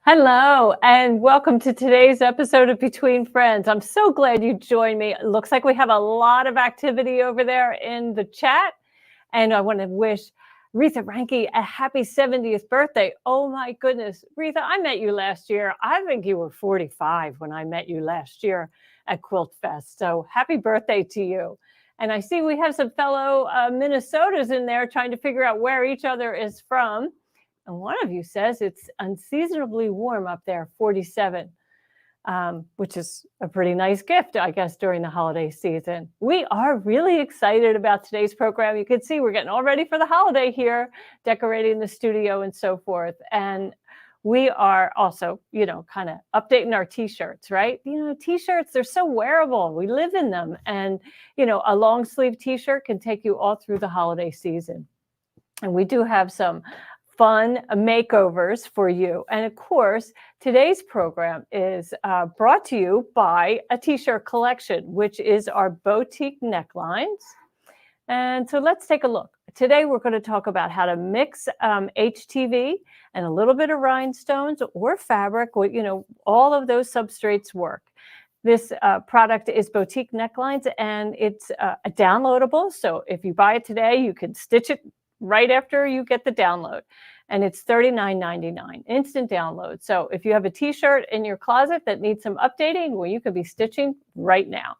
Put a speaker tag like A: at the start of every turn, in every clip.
A: Hello, and welcome to today's episode of Between Friends. I'm so glad you joined me. It looks like we have a lot of activity over there in the chat, and I want to wish Retha Ranke a happy 70th birthday. Oh my goodness, Retha, I met you last year. I think you were 45 when I met you last year at Quilt Fest. So happy birthday to you. And I see we have some fellow Minnesotans in there trying to figure out where each other is from. And one of you says it's unseasonably warm up there, 47, which is a pretty nice gift, I guess, during the holiday season. We are really excited about today's program. You can see we're getting all ready for the holiday here, decorating the studio and so forth. And we are also, kind of updating our t-shirts, right? T-shirts, they're so wearable. We live in them. And, a long sleeve t-shirt can take you all through the holiday season. And we do have some fun makeovers for you. And of course, today's program is brought to you by a t-shirt collection, which is our boutique necklines. And so let's take a look. Today, we're going to talk about how to mix HTV and a little bit of rhinestones or fabric. All of those substrates work. This product is boutique necklines, and it's downloadable. So if you buy it today, you can stitch it right after you get the download. And it's $39.99, instant download. So if you have a t-shirt in your closet that needs some updating, well, you could be stitching right now.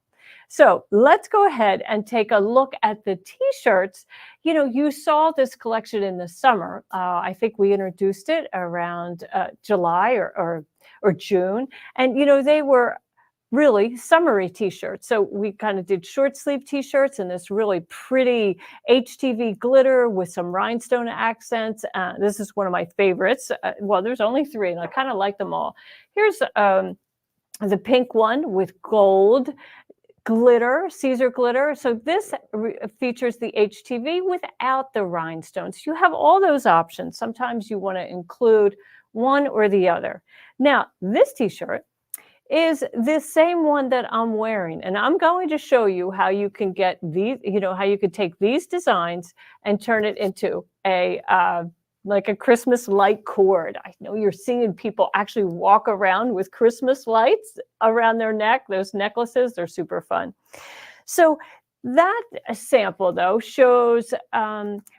A: So let's go ahead and take a look at the t-shirts. You saw this collection in the summer. I think we introduced it around July or June. And, they were really summery t-shirts. So we kind of did short sleeve t-shirts and this really pretty HTV glitter with some rhinestone accents. This is one of my favorites. Well, there's only 3 and I kind of like them all. Here's the pink one with gold glitter, Caesar glitter. So this features the HTV without the rhinestones. You have all those options. Sometimes you want to include one or the other. Now, this t-shirt is the same one that I'm wearing. And I'm going to show you how you can get these, how you could take these designs and turn it into like a Christmas light cord. I know you're seeing people actually walk around with Christmas lights around their neck. Those necklaces, they're super fun. So that sample, though, shows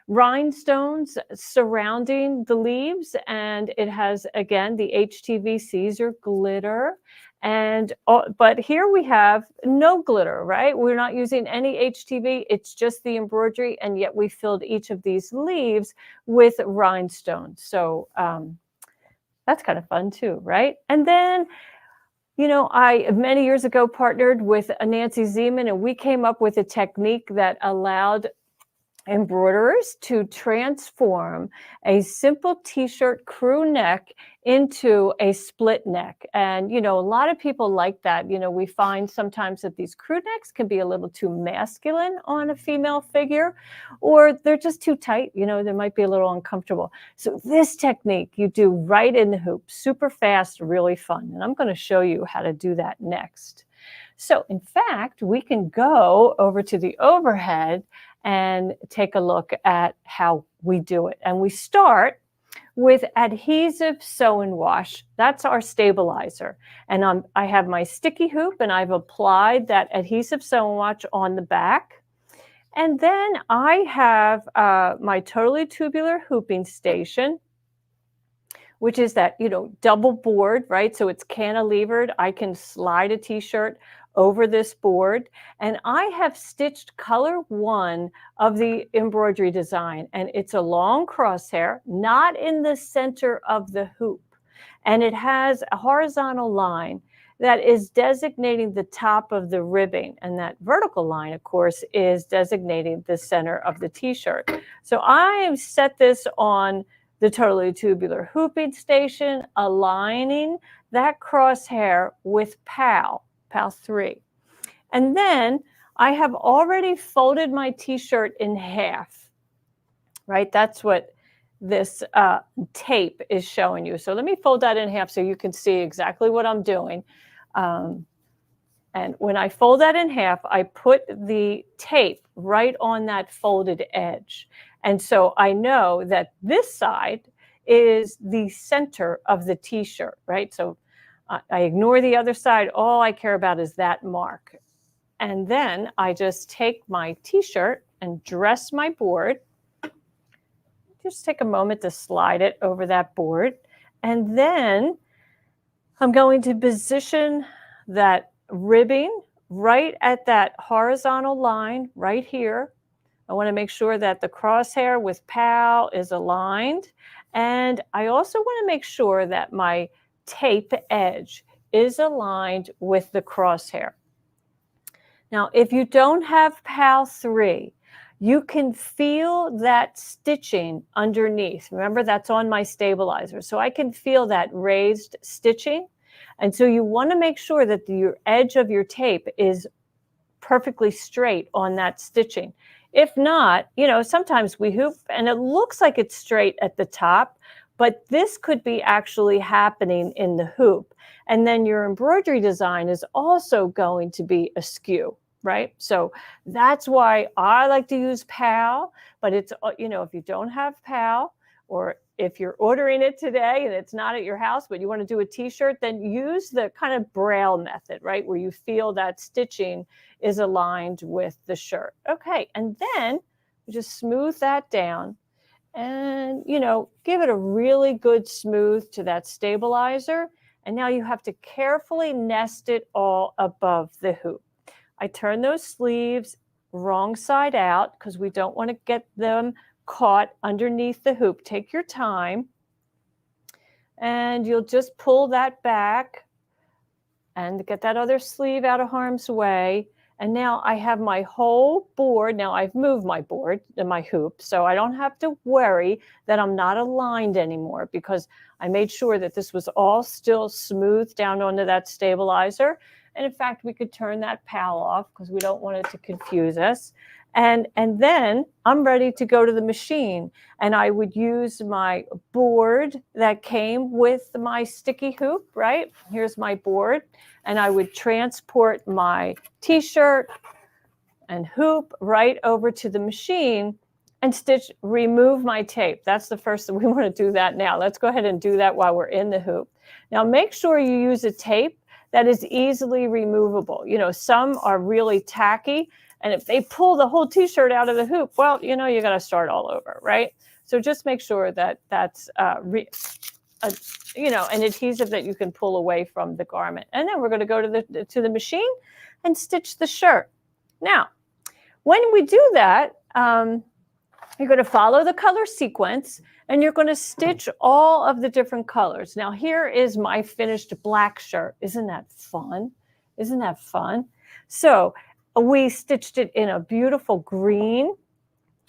A: rhinestones surrounding the leaves, and it has, again, the HTV Caesar glitter. But here we have no glitter, right? We're not using any HTV. It's just the embroidery, and yet we filled each of these leaves with rhinestones. So that's kind of fun too, right? And then, I many years ago partnered with Nancy Zeman, and we came up with a technique that allowed embroiderers to transform a simple t-shirt crew neck into a split neck. And, a lot of people like that. We find sometimes that these crew necks can be a little too masculine on a female figure, or they're just too tight. They might be a little uncomfortable. So this technique you do right in the hoop, super fast, really fun. And I'm going to show you how to do that next. So in fact, we can go over to the overhead and take a look at how we do it. And we start with adhesive sew and wash. That's our stabilizer. And I have my sticky hoop, and I've applied that adhesive sew and wash on the back. And then I have my totally tubular hooping station, which is that, double board, right? So it's cantilevered. I can slide a t-shirt over this board, and I have stitched color 1 of the embroidery design, and it's a long crosshair, not in the center of the hoop, and it has a horizontal line that is designating the top of the ribbing. And that vertical line, of course, is designating the center of the t-shirt. So I have set this on the totally tubular hooping station, aligning that crosshair with PAL 3. And then I have already folded my t-shirt in half, right? That's what this tape is showing you. So let me fold that in half so you can see exactly what I'm doing. And when I fold that in half, I put the tape right on that folded edge. And so I know that this side is the center of the t-shirt, right? So I ignore the other side. All I care about is that mark. And then I just take my t-shirt and dress my board. Just take a moment to slide it over that board. And then I'm going to position that ribbing right at that horizontal line right here. I want to make sure that the crosshair with PAL is aligned. And I also want to make sure that my tape edge is aligned with the crosshair. Now, if you don't have PAL 3, you can feel that stitching underneath. Remember, that's on my stabilizer. So I can feel that raised stitching. And so you want to make sure that your edge of your tape is perfectly straight on that stitching. If not, sometimes we hoop and it looks like it's straight at the top, but this could be actually happening in the hoop. And then your embroidery design is also going to be askew, right? So that's why I like to use PAL, but it's, if you don't have PAL, or if you're ordering it today and it's not at your house, but you want to do a t-shirt, then use the kind of braille method, right? Where you feel that stitching is aligned with the shirt. Okay, and then you just smooth that down and, give it a really good smooth to that stabilizer. And now you have to carefully nest it all above the hoop. I turn those sleeves wrong side out because we don't want to get them caught underneath the hoop. Take your time and you'll just pull that back and get that other sleeve out of harm's way. And now I have my whole board. Now I've moved my board and my hoop, so I don't have to worry that I'm not aligned anymore because I made sure that this was all still smooth down onto that stabilizer. And in fact, we could turn that PAL off because we don't want it to confuse us. And then I'm ready to go to the machine. And I would use my board that came with my sticky hoop, right? Here's my board. And I would transport my t-shirt and hoop right over to the machine and remove my tape. That's the first thing. We want to do that now. Let's go ahead and do that while we're in the hoop. Now make sure you use a tape that is easily removable. Some are really tacky. And if they pull the whole t-shirt out of the hoop, well, you got to start all over, right? So just make sure that that's, an adhesive that you can pull away from the garment. And then we're going to go to the machine and stitch the shirt. Now, when we do that, you're going to follow the color sequence and you're going to stitch all of the different colors. Now, here is my finished black shirt. Isn't that fun? Isn't that fun? So we stitched it in a beautiful green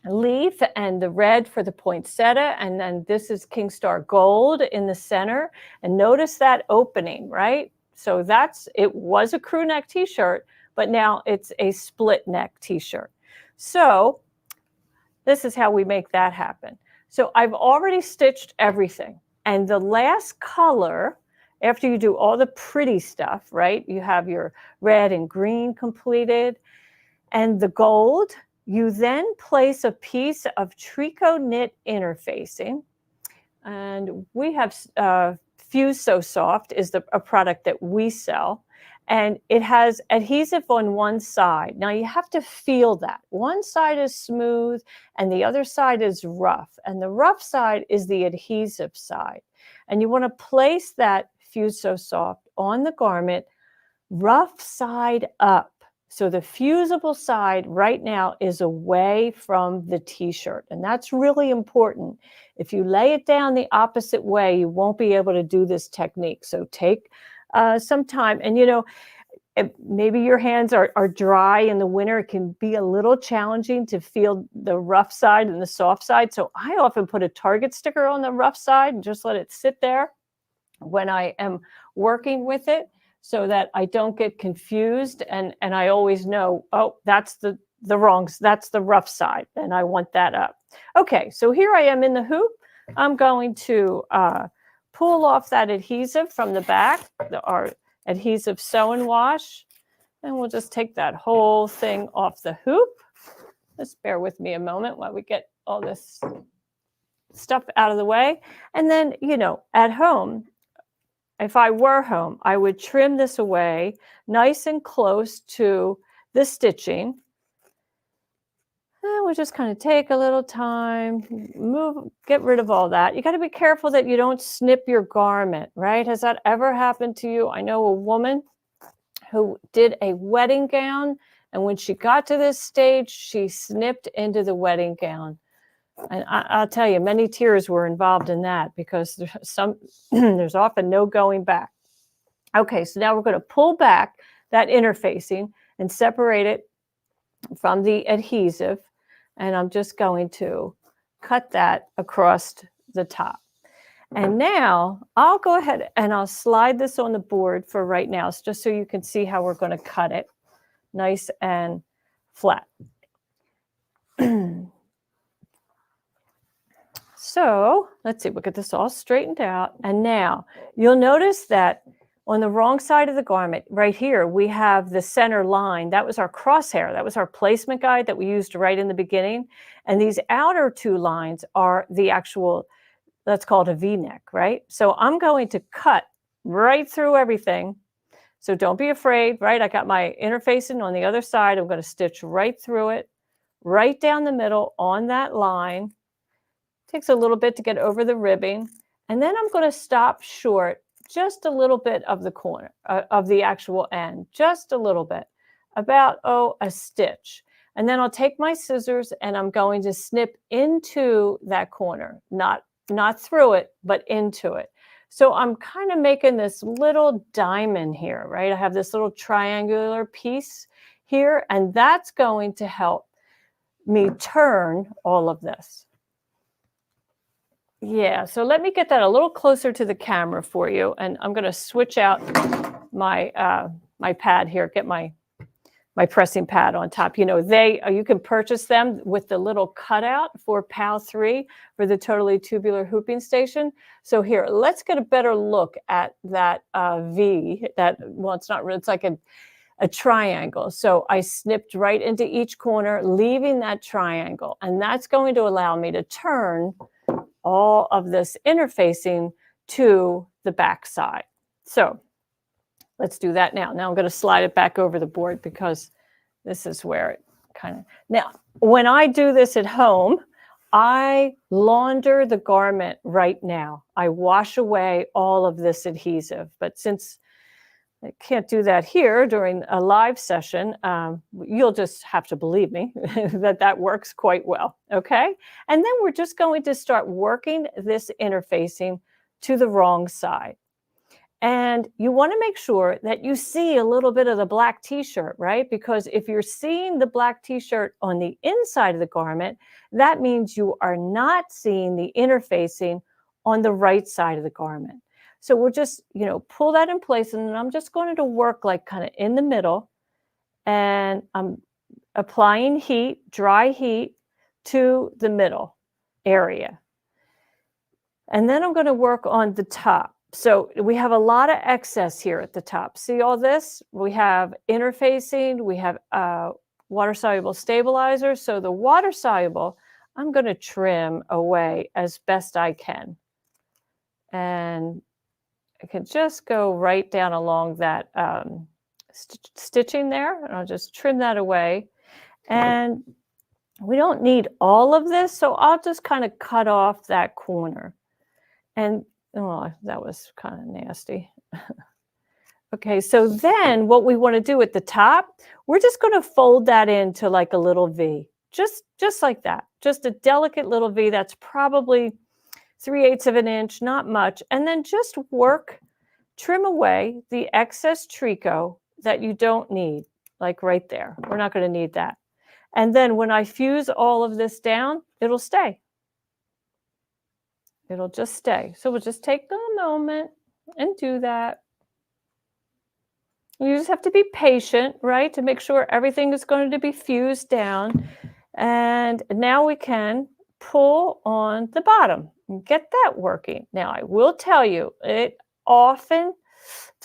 A: leaf and the red for the poinsettia. And then this is King Star Gold in the center. And notice that opening, right? So it was a crew neck t-shirt, but now it's a split neck t-shirt. So this is how we make that happen. So I've already stitched everything. And the last color, after you do all the pretty stuff, right? You have your red and green completed and the gold. You then place a piece of tricot knit interfacing. And we have Fuse So Soft is a product that we sell. And it has adhesive on one side. Now you have to feel that. One side is smooth and the other side is rough. And the rough side is the adhesive side. And you want to place that Fuse So Soft on the garment, rough side up. So the fusible side right now is away from the t-shirt. And that's really important. If you lay it down the opposite way, you won't be able to do this technique. So take some time. And, maybe your hands are dry in the winter. It can be a little challenging to feel the rough side and the soft side. So I often put a Target sticker on the rough side and just let it sit there when I am working with it, so that I don't get confused. And I always know, oh, that's the rough side, and I want that up. Okay, so here I am in the hoop. I'm going to pull off that adhesive from the back, our adhesive sew and wash, and we'll just take that whole thing off the hoop. Just bear with me a moment while we get all this stuff out of the way. And then, at home, if I were home, I would trim this away nice and close to the stitching. And we'll just kind of take a little time, get rid of all that. You got to be careful that you don't snip your garment, right? Has that ever happened to you? I know a woman who did a wedding gown, and when she got to this stage, she snipped into the wedding gown. And I'll tell you, many tears were involved in that, because there's often no going back. Okay, so now we're going to pull back that interfacing and separate it from the adhesive. And I'm just going to cut that across the top. And now I'll go ahead and I'll slide this on the board for right now, just so you can see how we're going to cut it nice and flat. So let's see, we'll get this all straightened out. And now you'll notice that on the wrong side of the garment, right here, we have the center line. That was our crosshair. That was our placement guide that we used right in the beginning. And these outer two lines are the actual, that's called a V-neck, right? So I'm going to cut right through everything. So don't be afraid, right? I got my interfacing on the other side. I'm going to stitch right through it, right down the middle on that line. Takes a little bit to get over the ribbing. And then I'm going to stop short just a little bit of the corner of the actual end, just a little bit, about, a stitch. And then I'll take my scissors and I'm going to snip into that corner, not through it, but into it. So I'm kind of making this little diamond here, right? I have this little triangular piece here, and that's going to help me turn all of this. Yeah, so let me get that a little closer to the camera for you, and I'm going to switch out my my pad here, get my pressing pad on top. You can purchase them with the little cutout for PAL 3 for the totally tubular hooping station. So here, let's get a better look at that V. It's like a triangle. So I snipped right into each corner, leaving that triangle, and that's going to allow me to turn all of this interfacing to the back side. So let's do that now. Now I'm going to slide it back over the board, because this is where it kind of... Now, when I do this at home, I launder the garment right now. I wash away all of this adhesive. But since I can't do that here during a live session, you'll just have to believe me that works quite well, okay? And then we're just going to start working this interfacing to the wrong side. And you want to make sure that you see a little bit of the black t-shirt, right? Because if you're seeing the black t-shirt on the inside of the garment, that means you are not seeing the interfacing on the right side of the garment. So we'll just, pull that in place, and then I'm just going to work like kind of in the middle, and I'm applying heat, dry heat, to the middle area. And then I'm going to work on the top. So we have a lot of excess here at the top. See all this? We have interfacing, we have water-soluble stabilizer. So the water-soluble, I'm going to trim away as best I can. And I can just go right down along that stitching there, and I'll just trim that away. And we don't need all of this, so I'll just kind of cut off that corner. And, that was kind of nasty. Okay, so then what we want to do at the top, we're just going to fold that into like a little V, just like that. Just a delicate little V that's probably 3/8 of an inch, not much. And then just work trim away the excess tricot that you don't need, like right there. We're not going to need that. And then when I fuse all of this down, it'll stay. It'll just stay. So we'll just take a moment and do that. You just have to be patient, right, to make sure everything is going to be fused down. And now we can pull on the bottom and get that working. Now, I will tell you, it's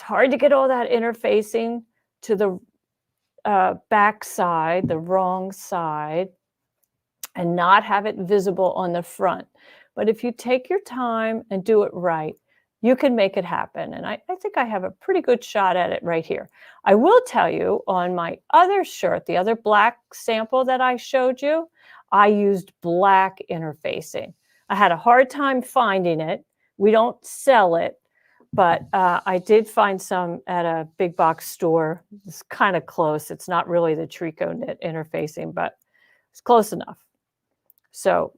A: hard to get all that interfacing to the back side, the wrong side, and not have it visible on the front. But if you take your time and do it right, you can make it happen. And I think I have a pretty good shot at it right here. I will tell you, on my other shirt, the other black sample that I showed you, I used black interfacing. I had a hard time finding it. We don't sell it, but I did find some at a big box store. It's kind of close. It's not really the tricot knit interfacing, but it's close enough. So,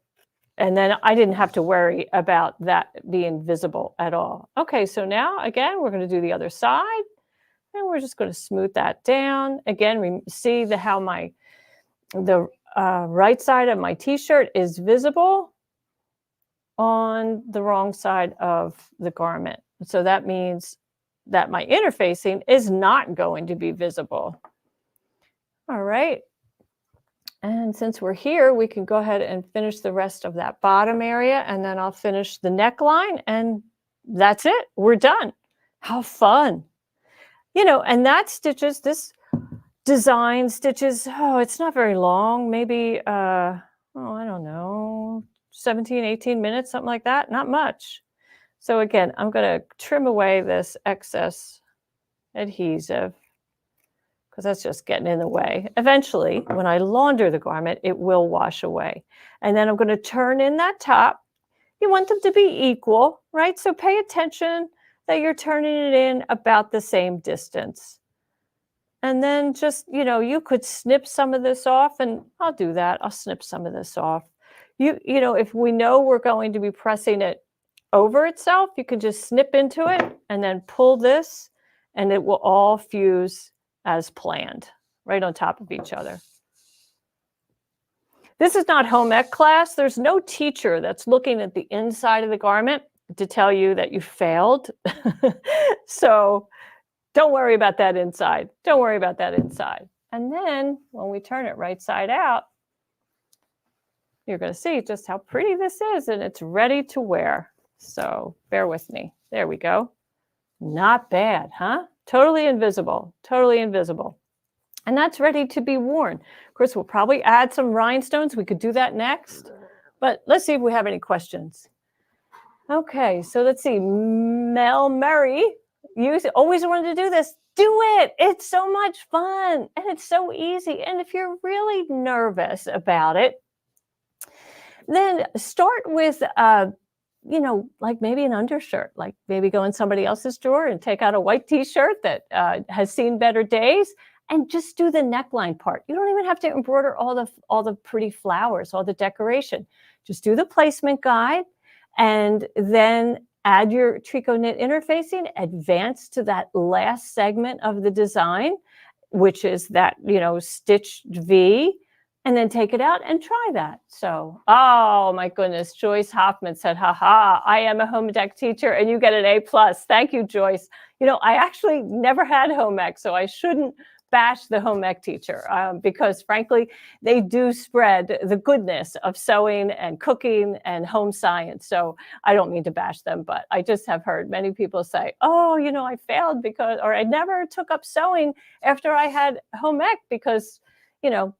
A: and then I didn't have to worry about that being visible at all. Okay, so now again, we're going to do the other side, and we're just going to smooth that down. Again, we see how the right side of my t-shirt is visible on the wrong side of the garment. So that means that my interfacing is not going to be visible. All right. And since we're here, we can go ahead and finish the rest of that bottom area, and then I'll finish the neckline, and that's it. We're done. How fun. And that stitches, this design stitches, it's not very long, maybe, I don't know, 17, 18 minutes, something like that. Not much. So again, I'm going to trim away this excess adhesive, because that's just getting in the way. Eventually, when I launder the garment, it will wash away. And then I'm going to turn in that top. You want them to be equal, right? So pay attention that you're turning it in about the same distance. And then just, you could snip some of this off, and I'll do that. I'll snip some of this off. If we know we're going to be pressing it over itself, you can just snip into it and then pull this, and it will all fuse as planned, right on top of each other. This is not home ec class. There's no teacher that's looking at the inside of the garment to tell you that you failed. So don't worry about that inside. Don't worry about that inside. And then when we turn it right side out, you're going to see just how pretty this is, and it's ready to wear. So bear with me. There we go. Not bad, huh? Totally invisible, totally invisible. And that's ready to be worn. Of course, we'll probably add some rhinestones. We could do that next. But let's see if we have any questions. Okay, so let's see. Mel Murray, you always wanted to do this. Do it. It's so much fun, and it's so easy. And if you're really nervous about it, then start with like maybe an undershirt, like maybe go in somebody else's drawer and take out a white t-shirt that has seen better days, and just do the neckline part. You don't even have to embroider all the pretty flowers, all the decoration. Just do the placement guide, and then add your tricot knit interfacing, advance to that last segment of the design, which is that, stitched V, and then take it out and try that. So, oh my goodness, Joyce Hoffman said, haha, I am a home ec teacher and you get an A+. Thank you, Joyce. I actually never had home ec, so I shouldn't bash the home ec teacher because frankly, they do spread the goodness of sewing and cooking and home science. So I don't mean to bash them, but I just have heard many people say, oh, I failed or I never took up sewing after I had home ec because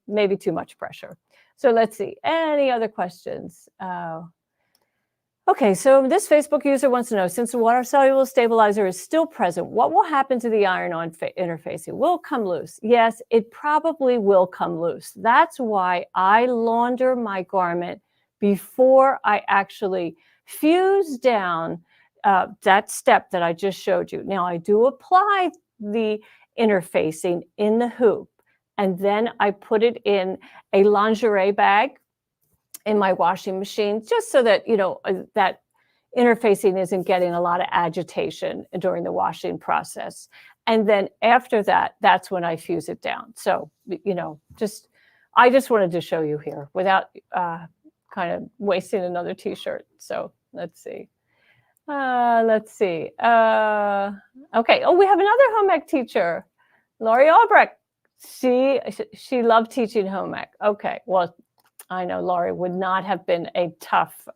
A: maybe too much pressure. So let's see. Any other questions? Okay, so this Facebook user wants to know, since the water soluble stabilizer is still present, what will happen to the iron-on interfacing? Will it come loose? Yes, it probably will come loose. That's why I launder my garment before I actually fuse down that step that I just showed you. Now, I do apply the interfacing in the hoop, and then I put it in a lingerie bag in my washing machine, just so that, that interfacing isn't getting a lot of agitation during the washing process. And then after that, that's when I fuse it down. So, I just wanted to show you here without kind of wasting another t-shirt. So let's see. Okay. Oh, we have another home ec teacher, Lori Albrecht. She loved teaching home ec. Okay. Well, I know Laurie would not have been a tough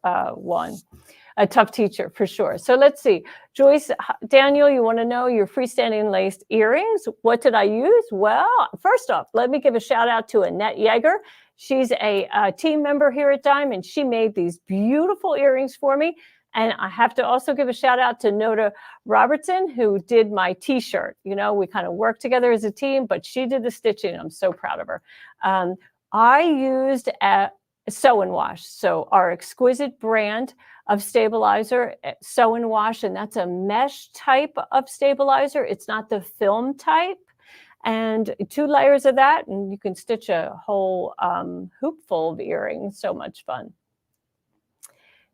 A: a tough teacher for sure. So let's see. Joyce, Daniel, you want to know your freestanding laced earrings? What did I use? Well, first off, let me give a shout out to Annette Yeager. She's a team member here at Dime, and she made these beautiful earrings for me. And I have to also give a shout out to Noda Robertson, who did my t-shirt. We kind of worked together as a team, but she did the stitching. I'm so proud of her. I used a Sew and Wash. So our Exquisite brand of stabilizer, Sew and Wash, and that's a mesh type of stabilizer. It's not the film type. And 2 layers of that, and you can stitch a whole hoop full of earrings. So much fun.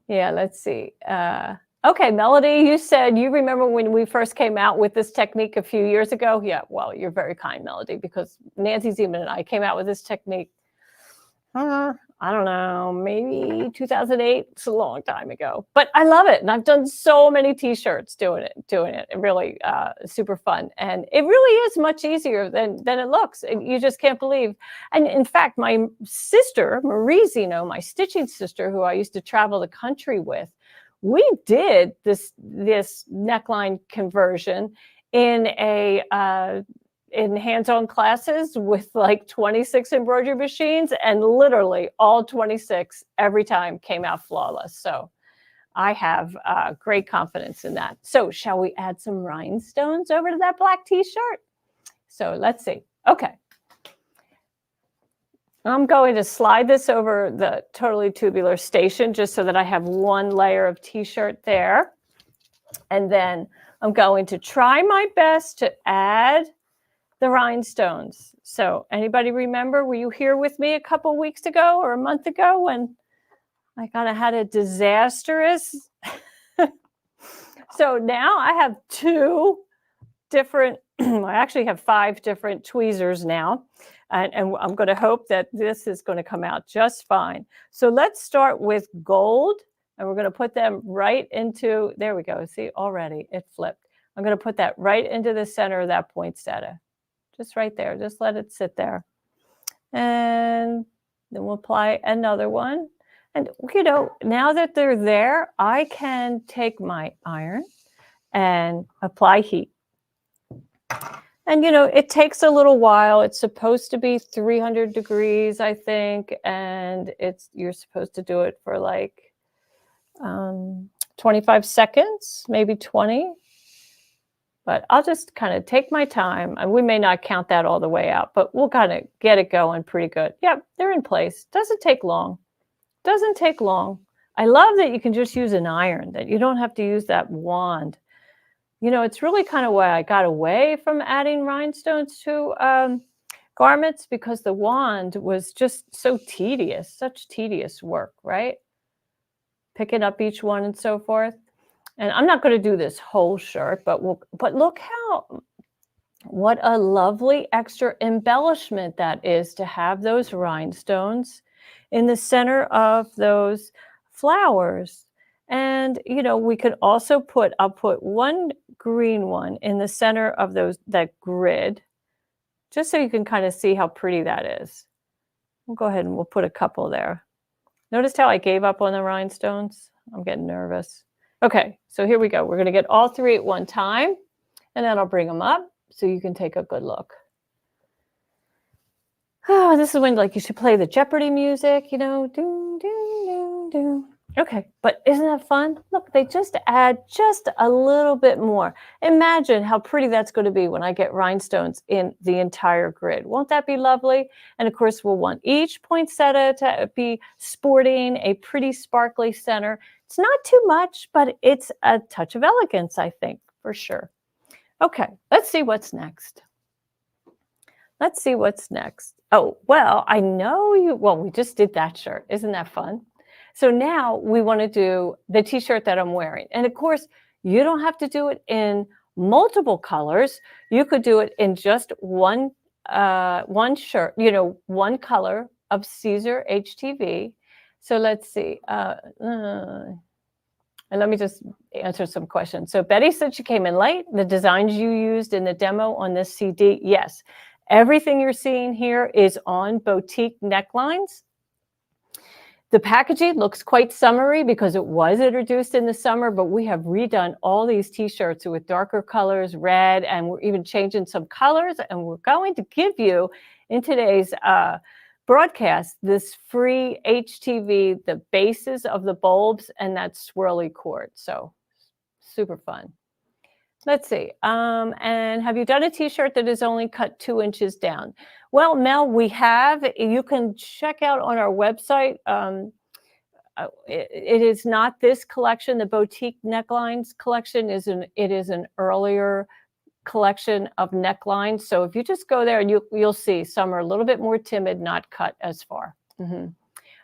A: Yeah, let's see. Okay, Melody, you said you remember when we first came out with this technique a few years ago? Yeah, well, you're very kind, Melody, because Nancy Zeman and I came out with this technique, I don't know, maybe 2008. It's a long time ago, but I love it. And I've done so many t-shirts doing it. It really super fun. And it really is much easier than it looks. You just can't believe. And in fact, my sister, Marie Zeno, my stitching sister, who I used to travel the country with, we did this neckline conversion in in hands-on classes with like 26 embroidery machines, and literally all 26 every time came out flawless. So I have great confidence in that. So shall we add some rhinestones over to that black t-shirt? So let's see. Okay. I'm going to slide this over the totally tubular station just so that I have 1 layer of t-shirt there. And then I'm going to try my best to add the rhinestones. So anybody remember, were you here with me a couple weeks ago or a month ago when I kind of had a disastrous? So now I have 2 different, I actually have 5 different tweezers now. And I'm going to hope that this is going to come out just fine. So let's start with gold, and we're going to put them right into, there we go. See, already it flipped. I'm going to put that right into the center of that poinsettia. Just right there. Just let it sit there. And then we'll apply another one. And, now that they're there, I can take my iron and apply heat. And, it takes a little while. It's supposed to be 300 degrees, I think. And you're supposed to do it for like 25 seconds, maybe 20. But I'll just kind of take my time. And we may not count that all the way out, but we'll kind of get it going pretty good. Yep, they're in place. Doesn't take long. Doesn't take long. I love that you can just use an iron, that you don't have to use that wand. It's really kind of why I got away from adding rhinestones to garments, because the wand was just so tedious, such tedious work, right? Picking up each one and so forth. And I'm not going to do this whole shirt, but look what a lovely extra embellishment that is to have those rhinestones in the center of those flowers. And, we could also I'll put 1 green one in the center of that grid, just so you can kind of see how pretty that is. We'll go ahead and we'll put a couple there. Notice how I gave up on the rhinestones? I'm getting nervous. Okay, so here we go. We're going to get all 3 at one time, and then I'll bring them up so you can take a good look. Oh, this is when you should play the Jeopardy music, do, do, do, do. Okay, but isn't that fun? Look, they just add just a little bit more. Imagine how pretty that's going to be when I get rhinestones in the entire grid. Won't that be lovely? And of course, we'll want each poinsettia to be sporting a pretty sparkly center. It's not too much, but it's a touch of elegance, I think, for sure. Okay, let's see what's next. Let's see what's next. Oh, well, I know we just did that shirt. Isn't that fun? So now we want to do the t-shirt that I'm wearing. And of course, you don't have to do it in multiple colors. You could do it in just one shirt, one color of Caesar HTV. So let's see. And let me just answer some questions. So Betty said she came in late. The designs you used in the demo on this CD, yes. Everything you're seeing here is on boutique necklines. The packaging looks quite summery because it was introduced in the summer, but we have redone all these t-shirts with darker colors, red, and we're even changing some colors. And we're going to give you, in today's broadcast, this free HTV, the bases of the bulbs, and that swirly cord. So super fun. Let's see. And have you done a t-shirt that is only cut 2 inches down? Well, Mel, we have. You can check out on our website. It is not this collection. The boutique necklines collection is an earlier collection of necklines. So if you just go there and you'll see some are a little bit more timid, not cut as far.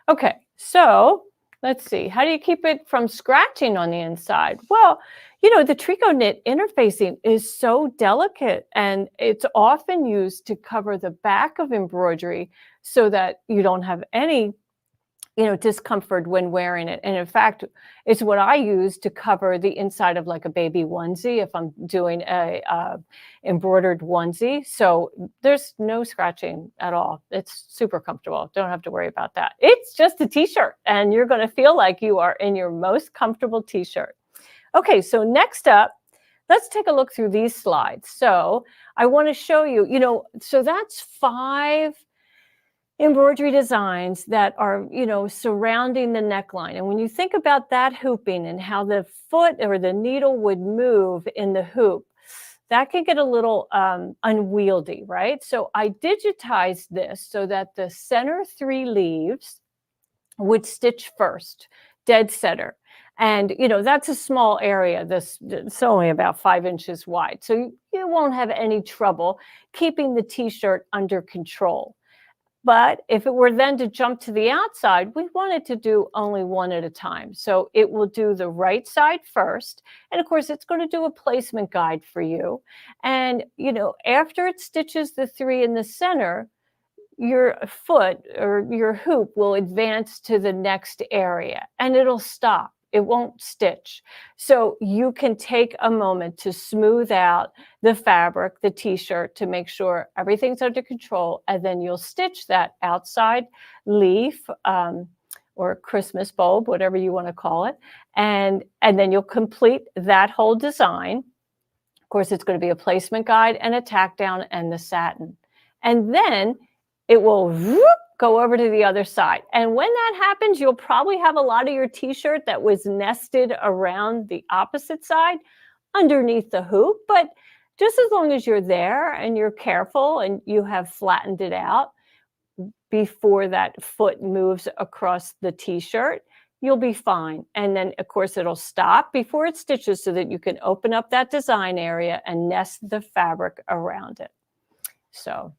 A: Okay, so let's see. How do you keep it from scratching on the inside? Well, the tricot knit interfacing is so delicate, and it's often used to cover the back of embroidery so that you don't have any discomfort when wearing it. And in fact, it's what I use to cover the inside of like a baby onesie if I'm doing a embroidered onesie. So there's no scratching at all. It's super comfortable. Don't have to worry about that. It's just a t-shirt, and you're going to feel like you are in your most comfortable t-shirt. Okay, so next up, let's take a look through these slides. So I want to show you, so that's 5 embroidery designs that are, surrounding the neckline. And when you think about that hooping and how the foot or the needle would move in the hoop, that can get a little unwieldy, right? So I digitized this so that the center 3 leaves would stitch first, dead center. And, that's a small area. It's only about 5 inches wide. So you won't have any trouble keeping the t-shirt under control. But if it were then to jump to the outside, we wanted to do only one at a time. So it will do the right side first. And of course, it's going to do a placement guide for you. And, after it stitches the 3 in the center, your foot or your hoop will advance to the next area and it'll stop. It won't stitch. So you can take a moment to smooth out the fabric, the t-shirt, to make sure everything's under control. And then you'll stitch that outside leaf or Christmas bulb, whatever you want to call it. And then you'll complete that whole design. Of course, it's going to be a placement guide and a tack down and the satin. And then it will go over to the other side. And when that happens, you'll probably have a lot of your t-shirt that was nested around the opposite side underneath the hoop. But just as long as you're there and you're careful and you have flattened it out before that foot moves across the t-shirt, you'll be fine. And then, of course, it'll stop before it stitches so that you can open up that design area and nest the fabric around it. So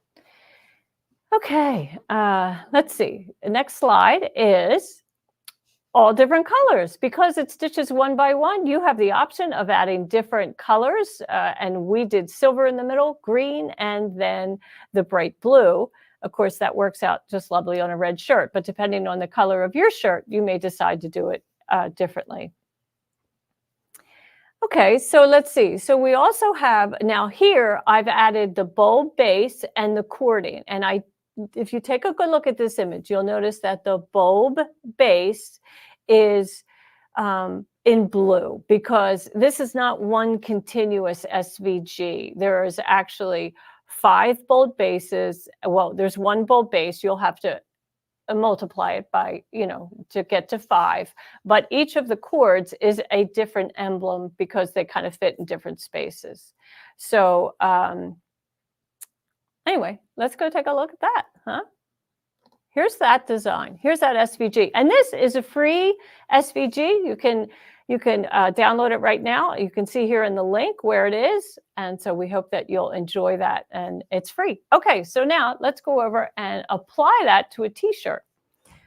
A: okay, let's see. The next slide is all different colors. Because it stitches one by one, you have the option of adding different colors. And we did silver in the middle, green, and then the bright blue. Of course, that works out just lovely on a red shirt. But depending on the color of your shirt, you may decide to do it differently. Okay, so let's see. So we also have, now here, I've added the bulb base and the cording. And if you take a good look at this image, you'll notice that the bulb base is in blue because this is not one continuous SVG. There is actually 5 bulb bases. Well, there's 1 bulb base. You'll have to multiply it by, to get to 5. But each of the cords is a different emblem because they kind of fit in different spaces. So, anyway, let's go take a look at that, huh? Here's that design. Here's that SVG. And this is a free SVG. You can download it right now. You can see here in the link where it is. And so we hope that you'll enjoy that. And it's free. Okay, so now let's go over and apply that to a t-shirt.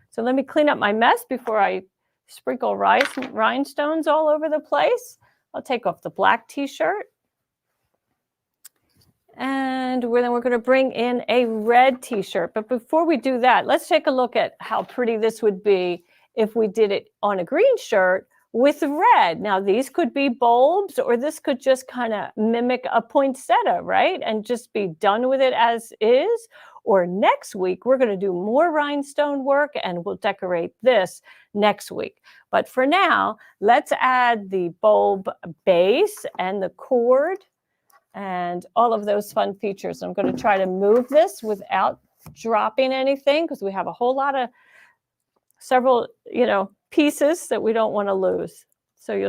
A: So let me clean up my mess before I sprinkle rhinestones all over the place. I'll take off the black t-shirt. And then we're going to bring in a red t-shirt. But before we do that, let's take a look at how pretty this would be if we did it on a green shirt with red. Now, these could be bulbs, or this could just kind of mimic a poinsettia, right? And just be done with it as is. Or next week, we're going to do more rhinestone work, and we'll decorate this next week. But for now, let's add the bulb base and the cord and all of those fun features. I'm going to try to move this without dropping anything, because we have a whole lot of several, pieces that we don't want to lose. So if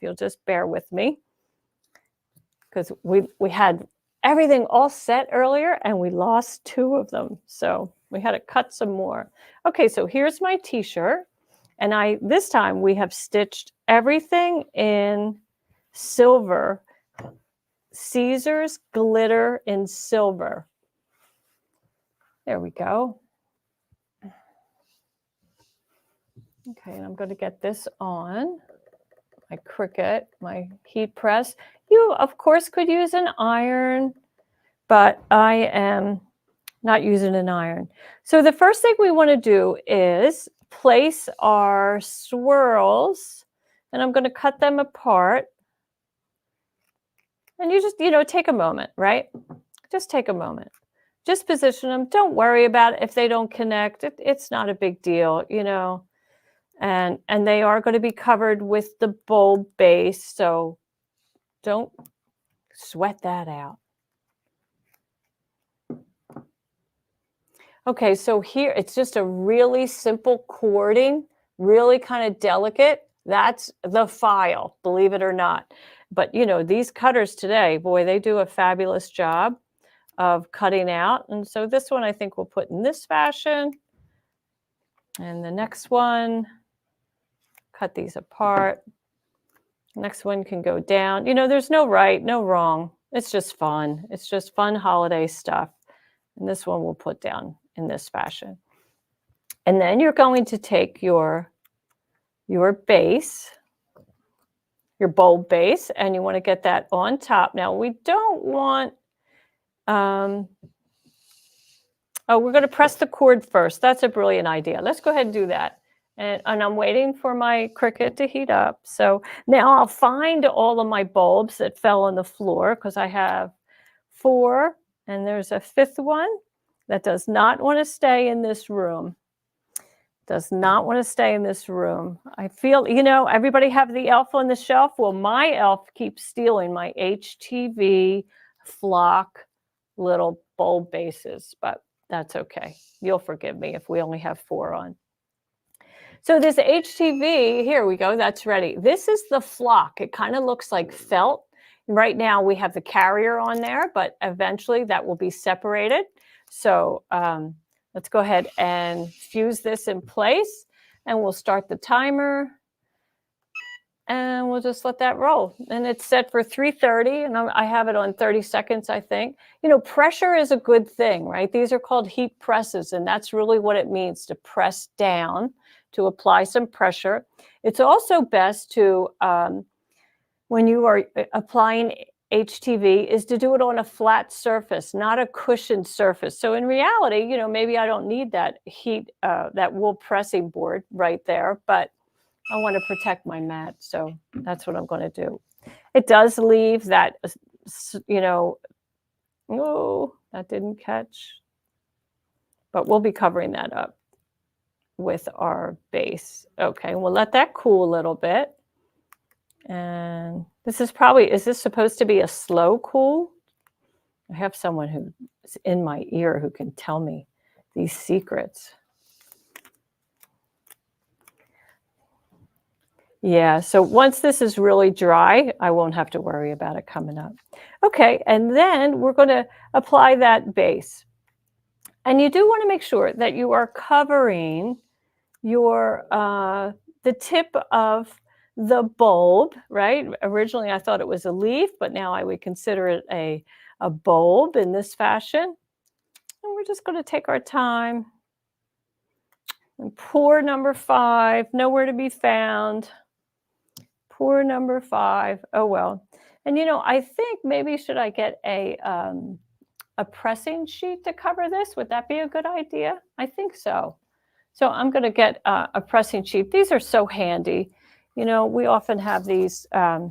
A: you'll just bear with me, because we had everything all set earlier and we lost 2 of them. So we had to cut some more. Okay, so here's my t-shirt. And this time we have stitched everything in silver. Caesar's glitter in silver. There we go. Okay, and I'm going to get this on my Cricut, my heat press. You, of course, could use an iron, but I am not using an iron. So the first thing we want to do is place our swirls, and I'm going to cut them apart. And you just, take a moment, right? Just take a moment. Just position them. Don't worry about it if they don't connect. It's not a big deal, And they are going to be covered with the bulb base, so don't sweat that out. Okay, so here it's just a really simple cording, really kind of delicate. That's the file, believe it or not. But, these cutters today, boy, they do a fabulous job of cutting out. And so this one I think we'll put in this fashion. And the next one, cut these apart. Next one can go down. There's no right, no wrong. It's just fun. It's just fun holiday stuff. And this one we'll put down in this fashion. And then you're going to take your base, your bulb base, and you want to get that on top. Now, we don't want, we're going to press the cord first. That's a brilliant idea. Let's go ahead and do that. And I'm waiting for my Cricut to heat up. So now I'll find all of my bulbs that fell on the floor, because I have 4, and there's a 5th one that does not want to stay in this room. Does not want to stay in this room. I feel, everybody have the elf on the shelf. Well, my elf keeps stealing my HTV flock little bulb bases, but that's okay. You'll forgive me if we only have 4 on. So this HTV, here we go, that's ready. This is the flock. It kind of looks like felt. Right now we have the carrier on there, but eventually that will be separated. So let's go ahead and fuse this in place, and we'll start the timer, and we'll just let that roll. And it's set for 3:30, and I have it on 30 seconds, I think. Pressure is a good thing, right? These are called heat presses, and that's really what it means, to press down, to apply some pressure. It's also best to, when you are applying HTV, is to do it on a flat surface, not a cushioned surface. So in reality, maybe I don't need that heat, that wool pressing board right there, but I want to protect my mat. So that's what I'm going to do. It does leave that, oh, that didn't catch, but we'll be covering that up with our base. Okay, we'll let that cool a little bit. And this is this supposed to be a slow cool? I have someone who's in my ear who can tell me these secrets. Yeah, so once this is really dry, I won't have to worry about it coming up. Okay, and then we're going to apply that base. And you do want to make sure that you are covering your the tip of the bulb, right? Originally, I thought it was a leaf, but now I would consider it a bulb in this fashion. And we're just going to take our time. And poor number 5, nowhere to be found. Poor number 5. Oh well. And I think maybe should I get a pressing sheet to cover this? Would that be a good idea? I think so. So I'm going to get a pressing sheet. These are so handy. We often have these. I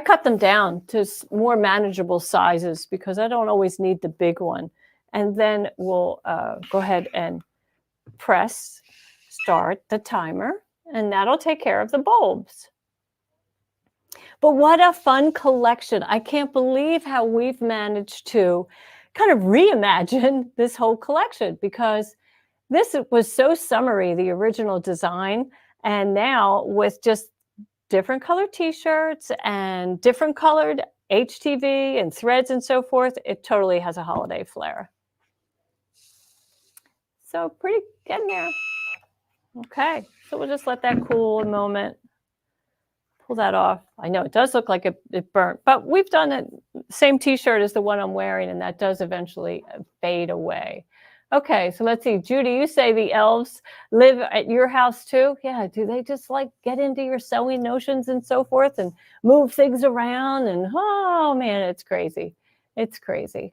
A: cut them down to more manageable sizes because I don't always need the big one. And then we'll go ahead and press start the timer, and that'll take care of the bulbs. But what a fun collection. I can't believe how we've managed to kind of reimagine this whole collection, because this was so summery, the original design, and now with just different colored t-shirts and different colored HTV and threads and so forth, it totally has a holiday flair. So pretty, getting there. Okay, so we'll just let that cool a moment. Pull that off. I know it does look like it burnt, but we've done it. Same t-shirt as the one I'm wearing, and that does eventually fade away. Okay, so let's see. Judy, you say the elves live at your house too? Yeah, do they just like get into your sewing notions and so forth and move things around? And oh man, it's crazy. It's crazy.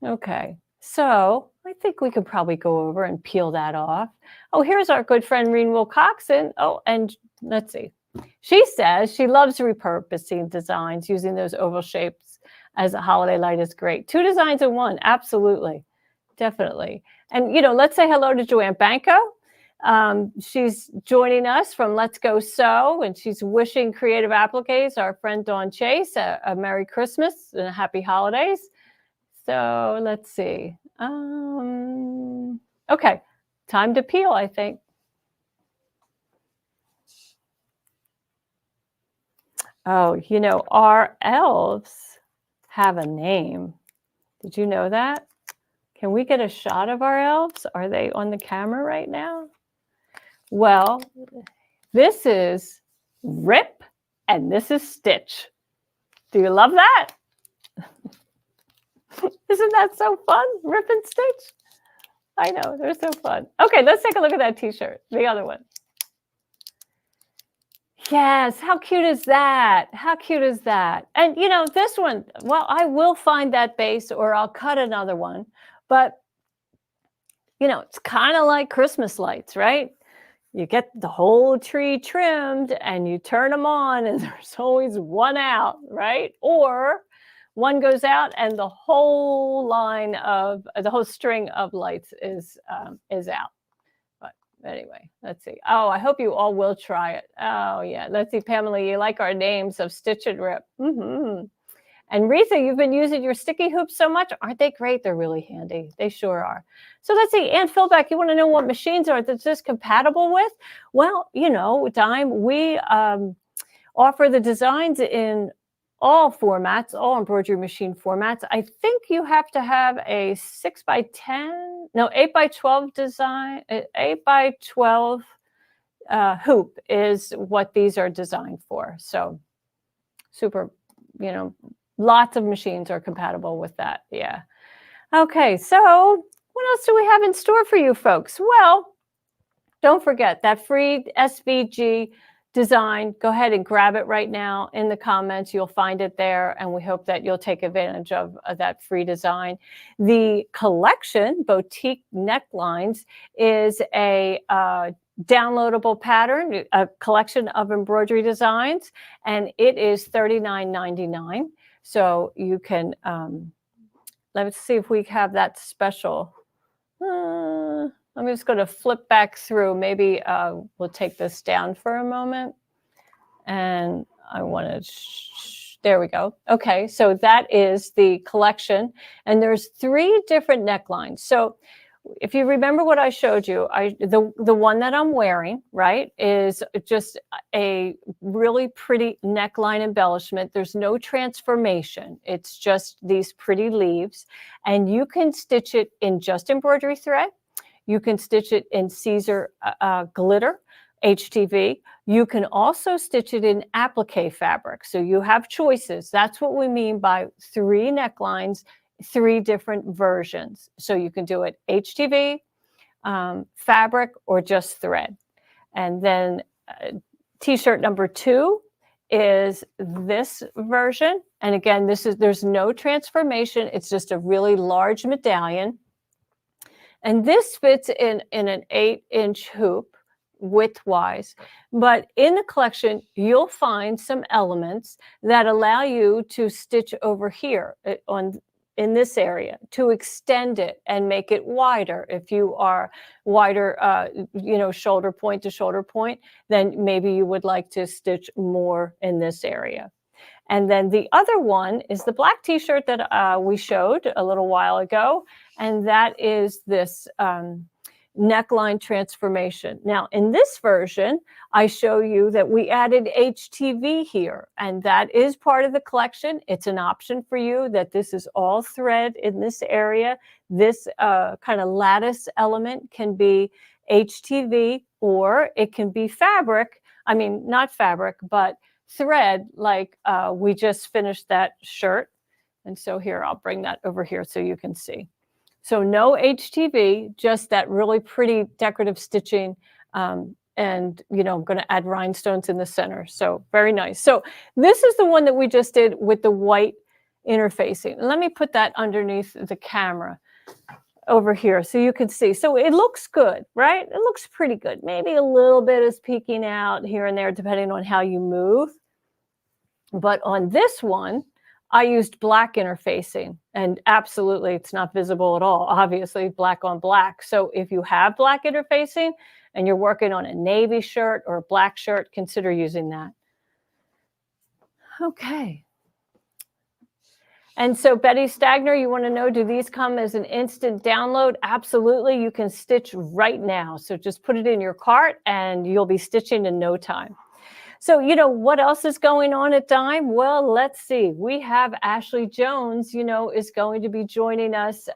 A: Okay, so I think we could probably go over and peel that off. Oh, here's our good friend Reen Wilcoxon. Oh, and let's see. She says she loves repurposing designs. Using those oval shapes as a holiday light is great. 2 designs in one. Absolutely. Definitely. And, let's say hello to Joanne Banco. She's joining us from Let's Go Sew, and she's wishing Creative Appliques, our friend Dawn Chase, a Merry Christmas and a Happy Holidays. So let's see. Okay, time to peel, I think. Oh, our elves have a name. Did you know that? Can we get a shot of our elves? Are they on the camera right now? Well, this is Rip and this is Stitch. Do you love that? Isn't that so fun? Rip and Stitch? I know, they're so fun. Okay, let's take a look at that t-shirt, the other one. Yes, how cute is that? How cute is that? And this one, well, I will find that base or I'll cut another one. But, it's kind of like Christmas lights, right? You get the whole tree trimmed and you turn them on and there's always one out, right? Or one goes out and the whole string of lights is out. But anyway, let's see. Oh, I hope you all will try it. Oh yeah, let's see, Pamela, you like our names of Stitch and Rip. And Rita, you've been using your sticky hoops so much. Aren't they great? They're really handy. They sure are. So let's see, Ann Philbeck, you want to know what machines are that this compatible with? Well, Dime, we offer the designs in all formats, all embroidery machine formats. I think you have to have a 8x12 design, 8x12 hoop is what these are designed for. So super, lots of machines are compatible with that. Yeah. Okay, so what else do we have in store for you folks? Well, don't forget that free SVG design. Go ahead and grab it right now in the comments. You'll find it there, and we hope that you'll take advantage of that free design. The collection, Boutique Necklines, is a downloadable pattern, a collection of embroidery designs, and it is $39.99. So you can, let's see if we have that special. I'm just going to flip back through. Maybe we'll take this down for a moment. And I want to, there we go. Okay, so that is the collection. And there's 3 different necklines. So if you remember what I showed you, the one that I'm wearing, right, is just a really pretty neckline embellishment. There's no transformation. It's just these pretty leaves. And you can stitch it in just embroidery thread. You can stitch it in Caesar glitter, HTV. You can also stitch it in applique fabric. So you have choices. That's what we mean by 3 necklines, 3 different versions. So you can do it HTV, fabric, or just thread. And then t-shirt number 2 is this version. And again, there's no transformation. It's just a really large medallion. And this fits in an 8-inch hoop width-wise. But in the collection, you'll find some elements that allow you to stitch over here in this area, to extend it and make it wider. If you are wider, shoulder point to shoulder point, then maybe you would like to stitch more in this area. And then the other one is the black t-shirt that we showed a little while ago, and that is this neckline transformation. Now, in this version, I show you that we added HTV here, and that is part of the collection. It's an option for you that this is all thread in this area. This kind of lattice element can be HTV, or it can be fabric. I mean, not fabric, but thread, like we just finished that shirt. And so here, I'll bring that over here so you can see. So no HTV, just that really pretty decorative stitching. And, I'm going to add rhinestones in the center. So very nice. So this is the one that we just did with the white interfacing. Let me put that underneath the camera over here so you can see. So it looks good, right? It looks pretty good. Maybe a little bit is peeking out here and there, depending on how you move. But on this one, I used black interfacing, and absolutely it's not visible at all, obviously black on black. So if you have black interfacing and you're working on a navy shirt or a black shirt, consider using that. Okay. And so Betty Stagner, you want to know, do these come as an instant download? Absolutely. You can stitch right now. So just put it in your cart and you'll be stitching in no time. So, what else is going on at Dime? Well, let's see. We have Ashley Jones, is going to be joining us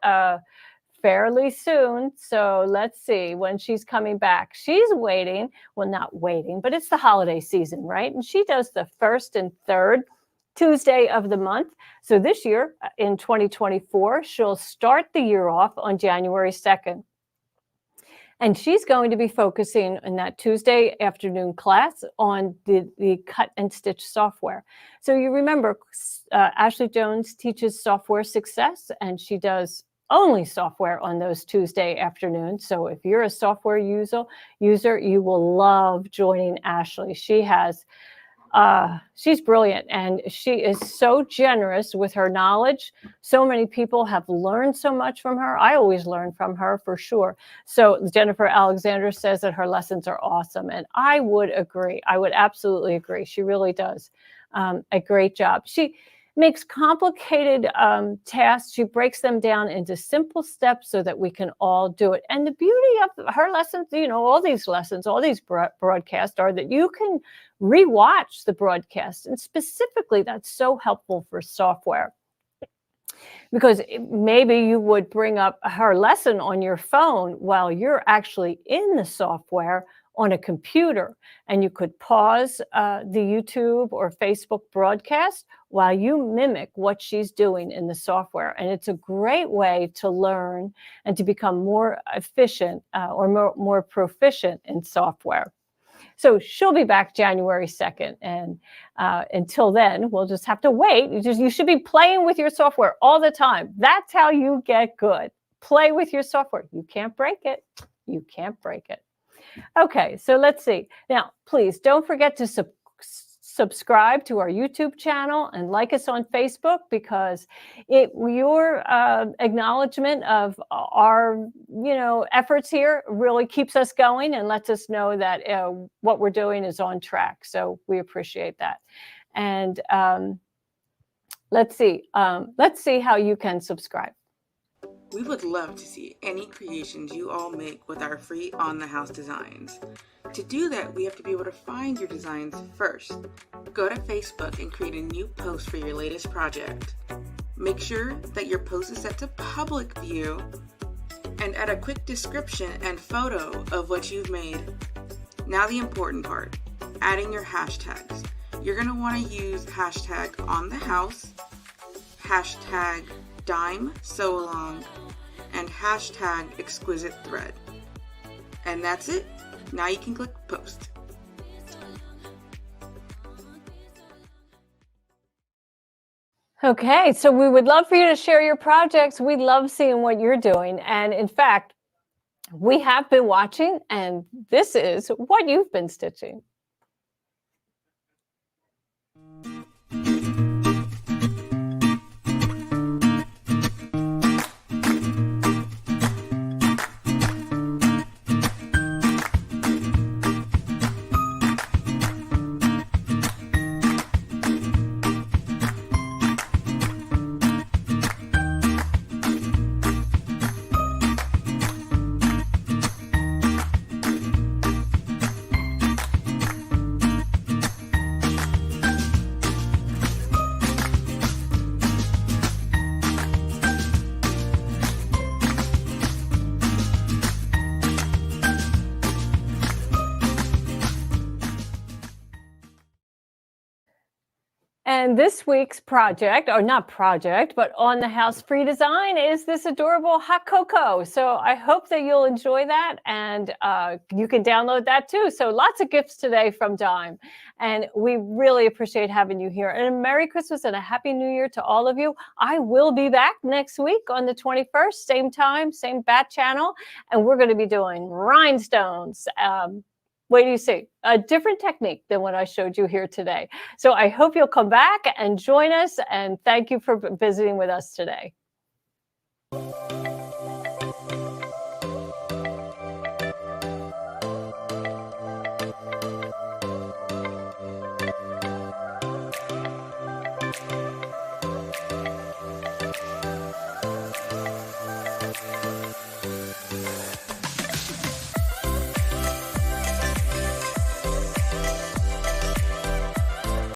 A: fairly soon. So let's see when she's coming back. She's waiting. Well, not waiting, but it's the holiday season, right? And she does the first and third Tuesday of the month. So this year, in 2024, she'll start the year off on January 2nd. And she's going to be focusing in that Tuesday afternoon class on the cut and stitch software. So you remember, Ashley Jones teaches software success, and she does only software on those Tuesday afternoons. So if you're a software user, you will love joining Ashley. She's brilliant, and she is so generous with her knowledge. So many people have learned so much from her. I always learn from her, for sure. So Jennifer Alexander says that her lessons are awesome, and I would agree. I would absolutely agree. She really does a great job. She makes complicated tasks. She breaks them down into simple steps so that we can all do it. And the beauty of her lessons, all these lessons, all these broadcasts are that you can rewatch the broadcast. And specifically, that's so helpful for software. Because maybe you would bring up her lesson on your phone while you're actually in the software on a computer, and you could pause the YouTube or Facebook broadcast while you mimic what she's doing in the software. And it's a great way to learn and to become more efficient or more proficient in software. So she'll be back January 2nd. And until then, we'll just have to wait. You should be playing with your software all the time. That's how you get good. Play with your software. You can't break it. You can't break it. Okay, so let's see. Now, please don't forget to subscribe to our YouTube channel and like us on Facebook, because your acknowledgement of our efforts here really keeps us going and lets us know that what we're doing is on track. So we appreciate that. And let's see how you can subscribe.
B: We would love to see any creations you all make with our free on-the-house designs. To do that, we have to be able to find your designs first. Go to Facebook and create a new post for your latest project. Make sure that your post is set to public view and add a quick description and photo of what you've made. Now the important part, adding your hashtags. You're going to want to use hashtag #onthehouse, hashtag #DimeSewAlong, and hashtag #ExquisiteThread. And that's it. Now you can click post.
A: Okay, so we would love for you to share your projects. We love seeing what you're doing. And in fact, we have been watching, and this is what you've been stitching. And this week's project, or not project, but on the house free design is this adorable hot cocoa. So I hope that you'll enjoy that, and you can download that too. So lots of gifts today from Dime, and we really appreciate having you here. And a Merry Christmas and a Happy New Year to all of you. I will be back next week on the 21st, same time, same bat channel, and we're going to be doing rhinestones. Wait till you see, a different technique than what I showed you here today. So I hope you'll come back and join us, and thank you for visiting with us today.